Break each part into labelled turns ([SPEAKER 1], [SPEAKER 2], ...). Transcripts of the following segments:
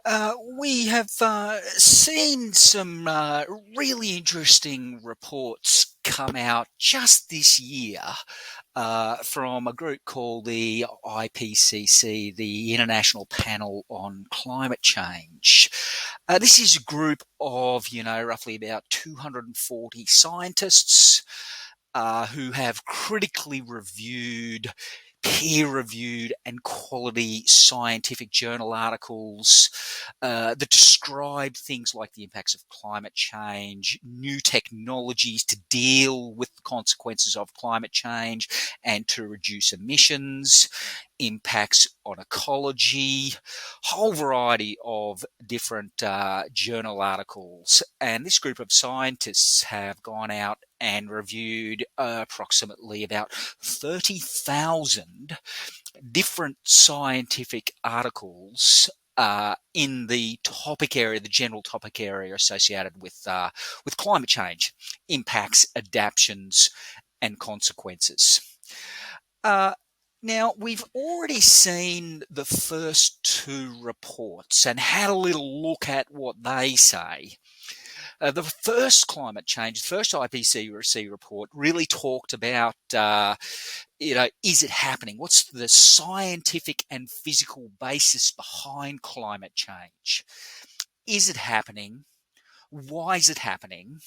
[SPEAKER 1] We have seen some really interesting reports come out just this year from a group called the IPCC, the International Panel on Climate Change. This is a group of, roughly about 240 scientists who have critically reviewed, peer reviewed, and quality scientific journal articles that describe things like the impacts of climate change, new technologies to deal with the consequences of climate change and to reduce emissions, impacts on ecology, whole variety of different journal articles. And this group of scientists have gone out and reviewed approximately about 30,000 different scientific articles in the topic area, the general topic area associated with climate change, impacts, adaptations, and consequences. Uh, Now, we've already seen the first two reports and had a little look at what they say. The first climate change, the first IPCC report really talked about, is it happening? What's the scientific and physical basis behind climate change? Is it happening? Why is it happening?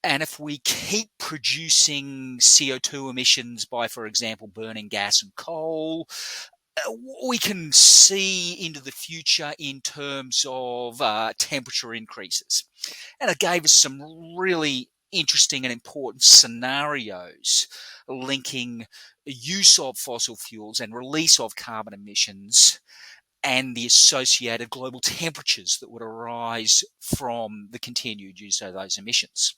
[SPEAKER 1] And if we keep producing CO2 emissions by, for example, burning gas and coal, we can see into the future in terms of temperature increases. And it gave us some really interesting and important scenarios linking use of fossil fuels and release of carbon emissions and the associated global temperatures that would arise from the continued use of those emissions.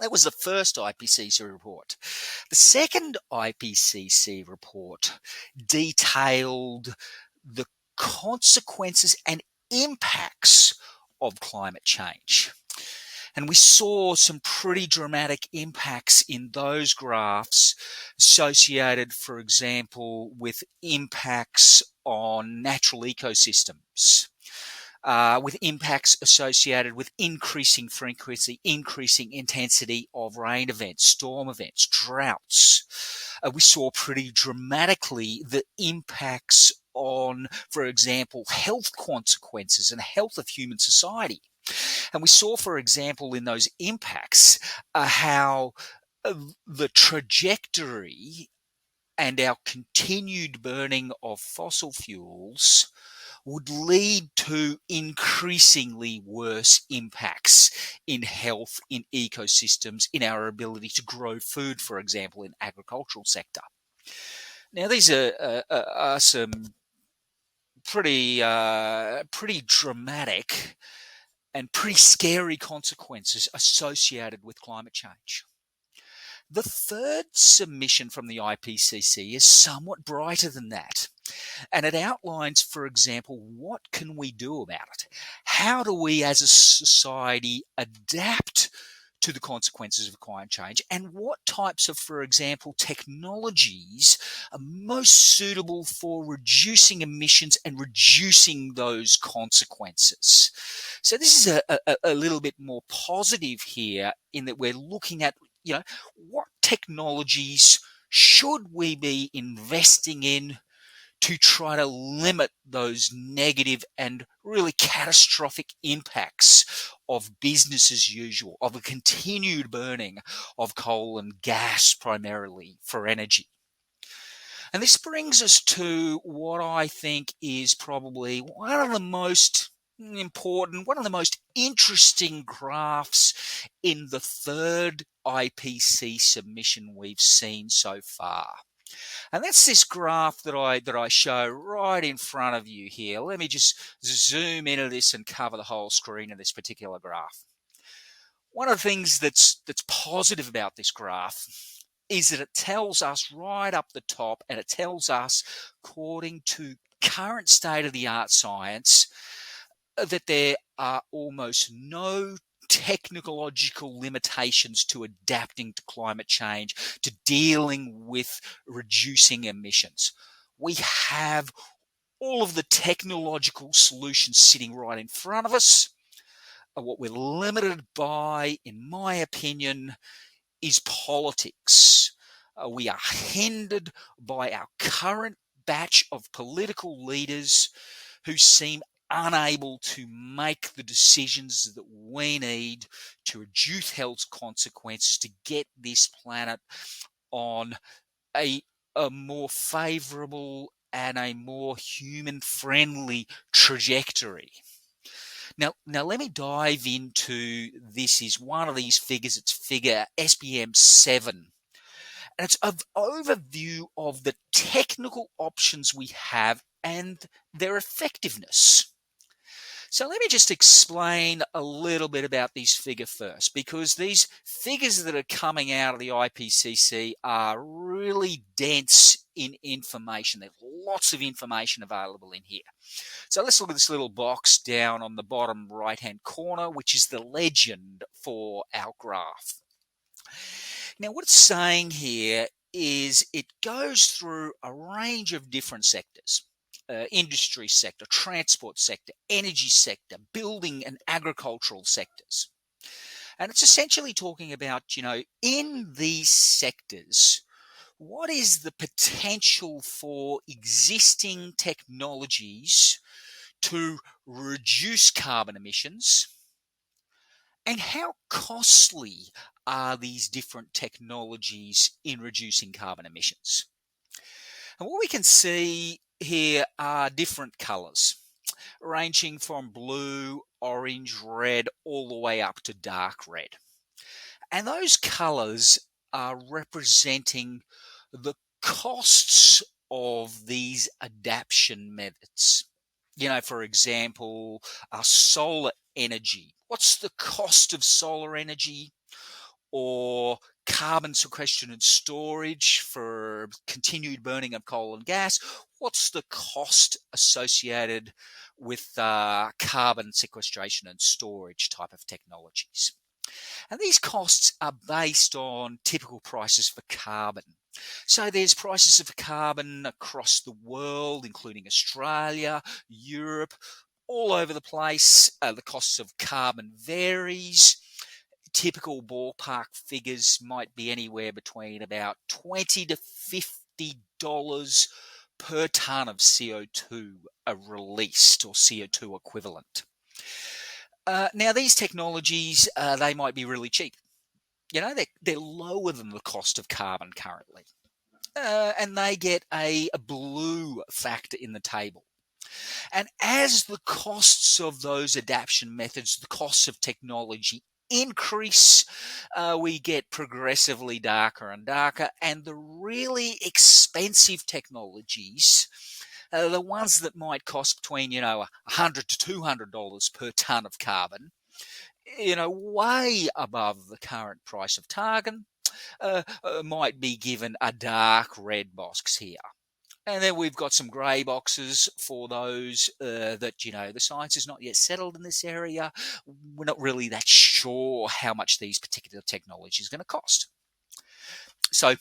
[SPEAKER 1] That was the first IPCC report. The second IPCC report detailed the consequences and impacts of climate change. And we saw some pretty dramatic impacts in those graphs associated, for example, with impacts on natural ecosystems, with impacts associated with increasing frequency, increasing intensity of rain events, storm events, droughts. We saw pretty dramatically the impacts on, for example, health consequences and health of human society. And we saw, for example, in those impacts, how the trajectory and our continued burning of fossil fuels would lead to increasingly worse impacts in health, in ecosystems, in our ability to grow food, for example, in agricultural sector. Now, these are some pretty dramatic and pretty scary consequences associated with climate change. The third submission from the IPCC is somewhat brighter than that. And it outlines, for example, what can we do about it? How do we as a society adapt to the consequences of climate change? And what types of, for example, technologies are most suitable for reducing emissions and reducing those consequences? So this is a little bit more positive here in that we're looking at, what technologies should we be investing in to try to limit those negative and really catastrophic impacts of business as usual, of a continued burning of coal and gas primarily for energy. And this brings us to what I think is probably one of the most important, one of the most interesting graphs in the third IPC submission we've seen so far. And that's this graph that I show right in front of you here. Let me just zoom into this and cover the whole screen of this particular graph. One of the things that's positive about this graph is that it tells us right up the top, and it tells us, according to current state-of-the-art science, that there are almost no technological limitations to adapting to climate change, to dealing with reducing emissions. We have all of the technological solutions sitting right in front of us. What we're limited by, in my opinion, is politics. We are hindered by our current batch of political leaders who seem unable to make the decisions that we need to reduce health consequences to get this planet on a, a more favorable and a more human friendly trajectory. Now let me dive into this. Is one of these figures, it's figure SPM 7. And it's an overview of the technical options we have and their effectiveness. So let me just explain a little bit about this figure first, because these figures that are coming out of the IPCC are really dense in information. There's lots of information available in here. So let's look at this little box down on the bottom right-hand corner, which is the legend for our graph. Now, what it's saying here is it goes through a range of different sectors. Industry sector, transport sector, energy sector, building and agricultural sectors. And it's essentially talking about, in these sectors, what is the potential for existing technologies to reduce carbon emissions, and how costly are these different technologies in reducing carbon emissions? And what we can see here are different colours, ranging from blue, orange, red, all the way up to dark red. And those colours are representing the costs of these adaptation methods. For example, solar energy. What's the cost of solar energy? Or carbon sequestration and storage for continued burning of coal and gas? What's the cost associated with carbon sequestration and storage type of technologies? And these costs are based on typical prices for carbon. So there's prices of carbon across the world, including Australia, Europe, all over the place. The costs of carbon varies. Typical ballpark figures might be anywhere between about $20 to $50 per tonne of CO2 released, or CO2 equivalent. Now, these technologies, they might be really cheap. They're lower than the cost of carbon currently. And they get a blue factor in the table. And as the costs of those adaptation methods, the costs of technology increase, we get progressively darker and darker, and the really expensive technologies, the ones that might cost between $100 to $200 per tonne of carbon, way above the current price of carbon, might be given a dark red box here. And then we've got some grey boxes for those that, the science is not yet settled in this area. We're not really that sure how much these particular technologies are going to cost. So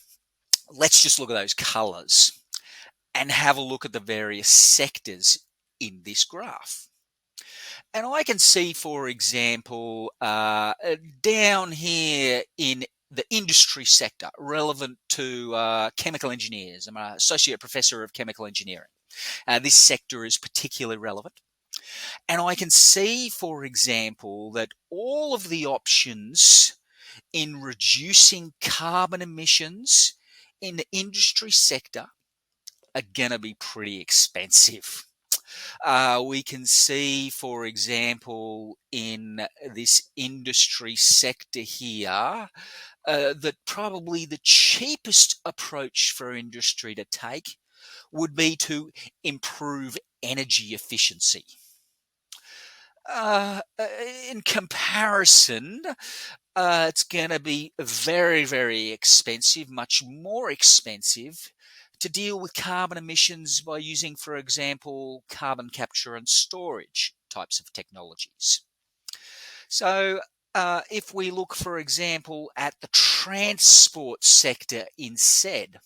[SPEAKER 1] let's just look at those colours and have a look at the various sectors in this graph. And I can see, for example, down here in the industry sector, relevant to chemical engineers. I'm an associate professor of chemical engineering. This sector is particularly relevant. And I can see, for example, that all of the options in reducing carbon emissions in the industry sector are going to be pretty expensive. We can see, for example, in this industry sector here, that probably the cheapest approach for industry to take would be to improve energy efficiency. In comparison, it's going to be very, very expensive, much more expensive, to deal with carbon emissions by using, for example, carbon capture and storage types of technologies. So if we look, for example, at the transport sector instead,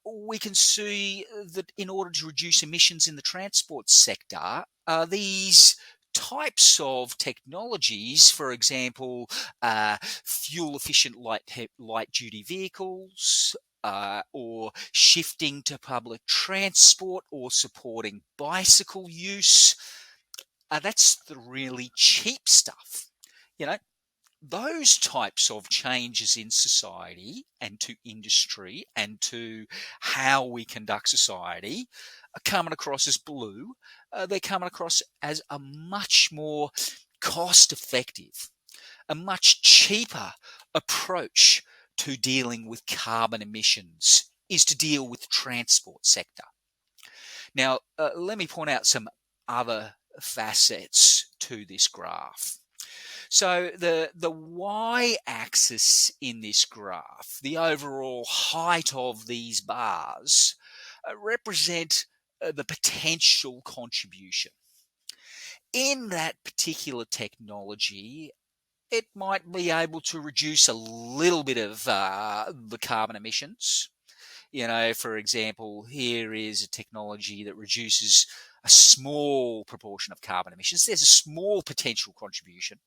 [SPEAKER 1] We can see that in order to reduce emissions in the transport sector, these types of technologies, for example, fuel efficient light duty vehicles, or shifting to public transport or supporting bicycle use, that's the really cheap stuff. You know, those types of changes in society and to industry and to how we conduct society are coming across as blue. They're coming across as a much more cost effective, a much cheaper approach to dealing with carbon emissions is to deal with the transport sector. Now, let me point out some other facets to this graph. So the y-axis in this graph, the overall height of these bars, represent the potential contribution. In that particular technology, it might be able to reduce a little bit of the carbon emissions. For example, here is a technology that reduces a small proportion of carbon emissions. There's a small potential contribution.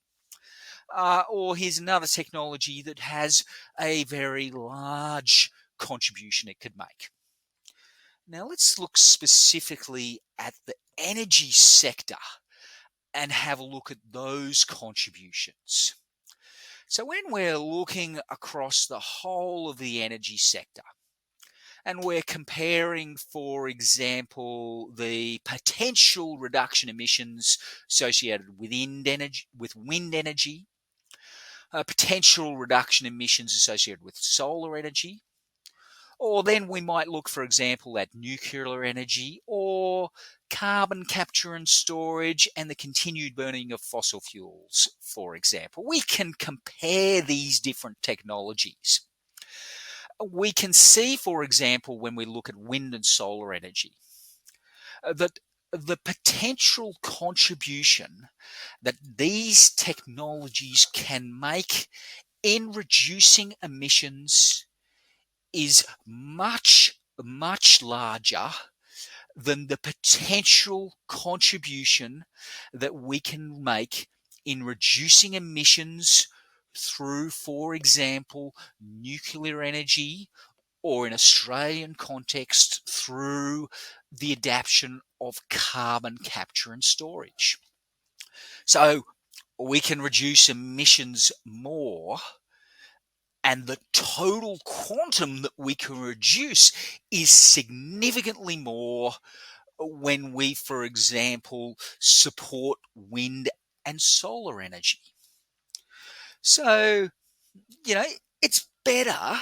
[SPEAKER 1] Or here's another technology that has a very large contribution it could make. Now let's look specifically at the energy sector and have a look at those contributions. So when we're looking across the whole of the energy sector and we're comparing, for example, the potential reduction emissions associated with wind energy, potential reduction emissions associated with solar energy, or then we might look, for example, at nuclear energy or carbon capture and storage and the continued burning of fossil fuels, for example. We can compare these different technologies. We can see, for example, when we look at wind and solar energy, that the potential contribution that these technologies can make in reducing emissions is much, much larger than the potential contribution that we can make in reducing emissions through, for example, nuclear energy, or in Australian context, through the adaptation of carbon capture and storage. So we can reduce emissions more, and the total quantum that we can reduce is significantly more when we, for example, support wind and solar energy. So, it's better,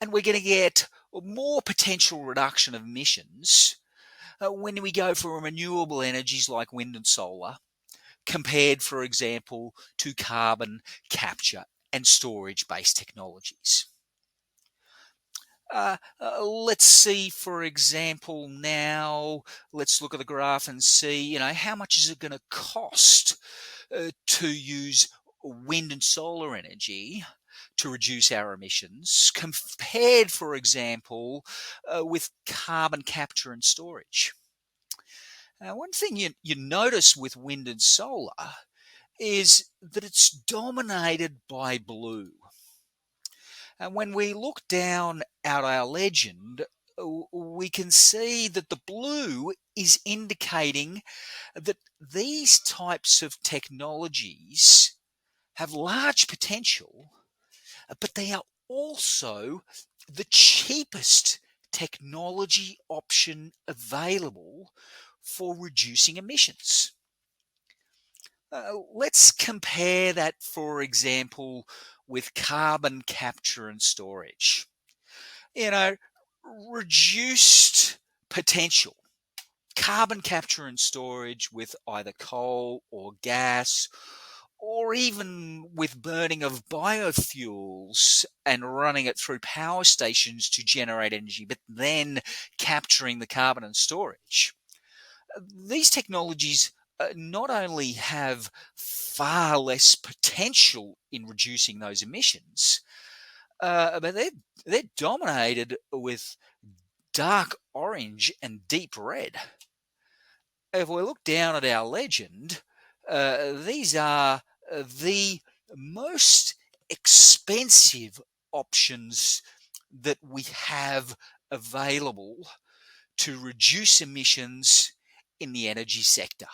[SPEAKER 1] and we're going to get more potential reduction of emissions when we go for renewable energies like wind and solar, compared, for example, to carbon capture and storage based technologies. Let's see, for example, now let's look at the graph and see, how much is it going to cost to use wind and solar energy to reduce our emissions, compared, for example, with carbon capture and storage. One thing you notice with wind and solar is that it's dominated by blue. And when we look down at our legend, we can see that the blue is indicating that these types of technologies have large potential, but they are also the cheapest technology option available for reducing emissions. Let's compare that, for example, with carbon capture and storage. Reduced potential. Carbon capture and storage with either coal or gas, or even with burning of biofuels and running it through power stations to generate energy, but then capturing the carbon and storage. These technologies not only have far less potential in reducing those emissions, but they're dominated with dark orange and deep red. If we look down at our legend, these are the most expensive options that we have available to reduce emissions in the energy sector.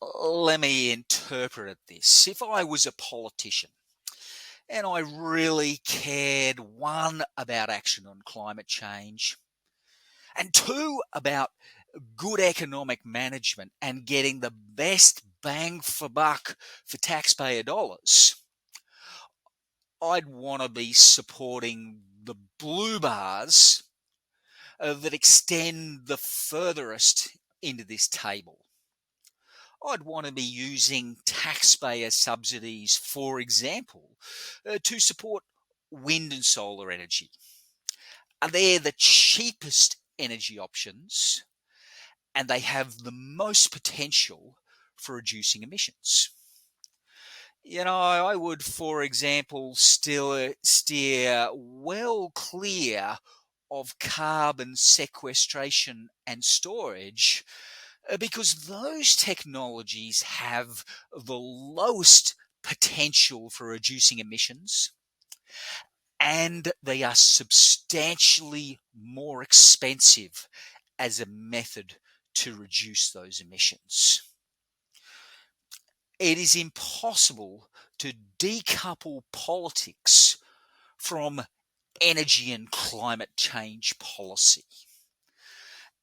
[SPEAKER 1] Let me interpret this. If I was a politician and I really cared, one, about action on climate change, and two, about good economic management and getting the best bang for buck for taxpayer dollars, I'd want to be supporting the blue bars that extend the furthest into this table. I'd want to be using taxpayer subsidies, for example, to support wind and solar energy. They're the cheapest energy options, and they have the most potential for reducing emissions. I would, for example, still steer well clear of carbon sequestration and storage because those technologies have the lowest potential for reducing emissions, and they are substantially more expensive as a method to reduce those emissions. It is impossible to decouple politics from energy and climate change policy.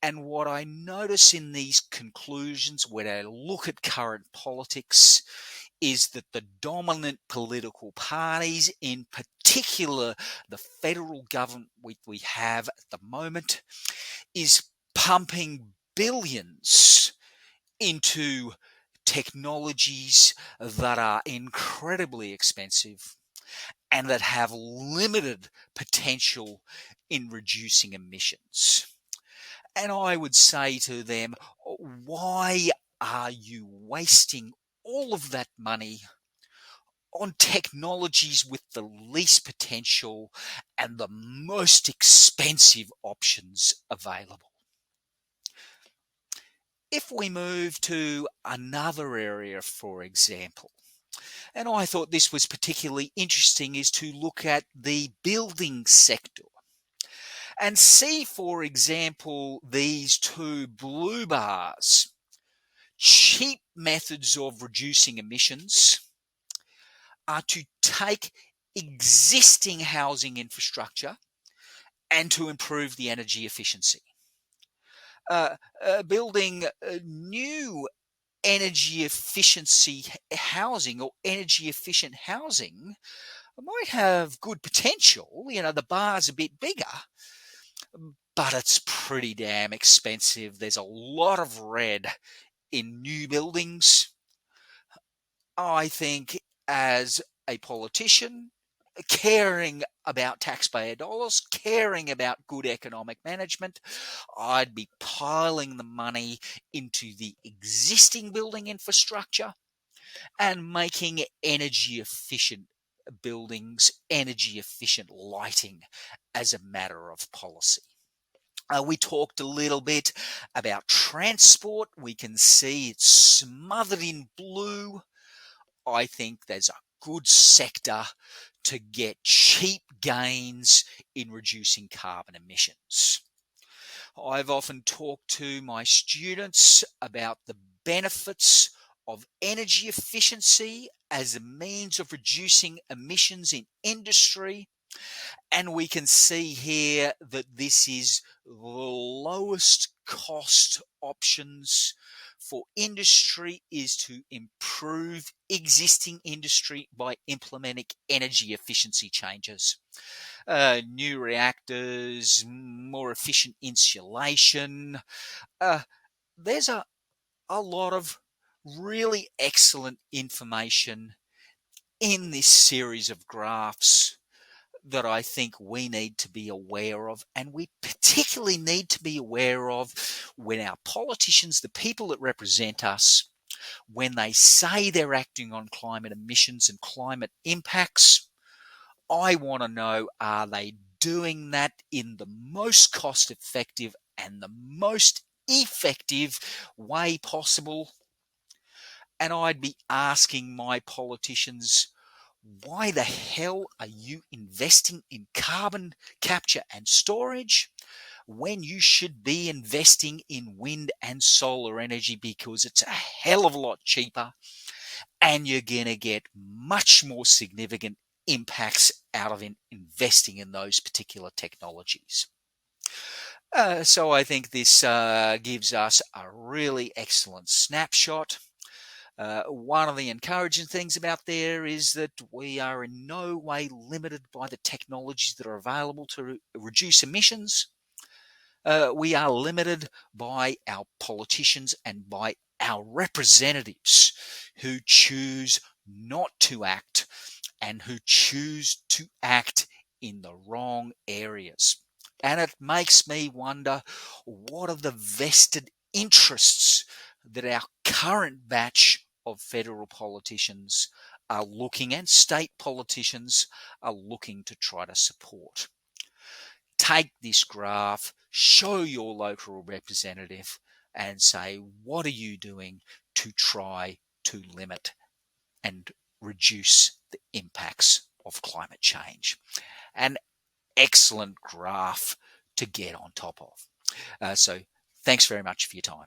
[SPEAKER 1] And what I notice in these conclusions when I look at current politics is that the dominant political parties, in particular the federal government we have at the moment, is pumping billions into technologies that are incredibly expensive and that have limited potential in reducing emissions. And I would say to them, why are you wasting all of that money on technologies with the least potential and the most expensive options available? If we move to another area, for example, and I thought this was particularly interesting, is to look at the building sector and see, for example, these two blue bars. Cheap methods of reducing emissions are to take existing housing infrastructure and to improve the energy efficiency. Building new energy efficiency housing or energy efficient housing might have good potential. The bar's a bit bigger, but it's pretty damn expensive. There's a lot of red in new buildings. I think as a politician, caring about taxpayer dollars, caring about good economic management, I'd be piling the money into the existing building infrastructure and making energy efficient buildings, energy efficient lighting as a matter of policy. We talked a little bit about transport. We can see it's smothered in blue. I think there's a good sector to get cheap gains in reducing carbon emissions. I've often talked to my students about the benefits of energy efficiency as a means of reducing emissions in industry. And we can see here that this is the lowest cost options for industry is to improve existing industry by implementing energy efficiency changes. New reactors, more efficient insulation. There's a lot of really excellent information in this series of graphs that I think we need to be aware of, and we particularly need to be aware of when our politicians, the people that represent us, when they say they're acting on climate emissions and climate impacts, I want to know, are they doing that in the most cost effective and the most effective way possible. And I'd be asking my politicians, why the hell are you investing in carbon capture and storage when you should be investing in wind and solar energy, because it's a hell of a lot cheaper and you're going to get much more significant impacts out of investing in those particular technologies. So I think this gives us a really excellent snapshot. One of the encouraging things about there is that we are in no way limited by the technologies that are available to reduce emissions. We are limited by our politicians and by our representatives who choose not to act and who choose to act in the wrong areas. And it makes me wonder, what are the vested interests that our current batch of federal politicians are looking, and state politicians are looking to try to support? Take this graph, show your local representative and say, what are you doing to try to limit and reduce the impacts of climate change? An excellent graph to get on top of. So thanks very much for your time.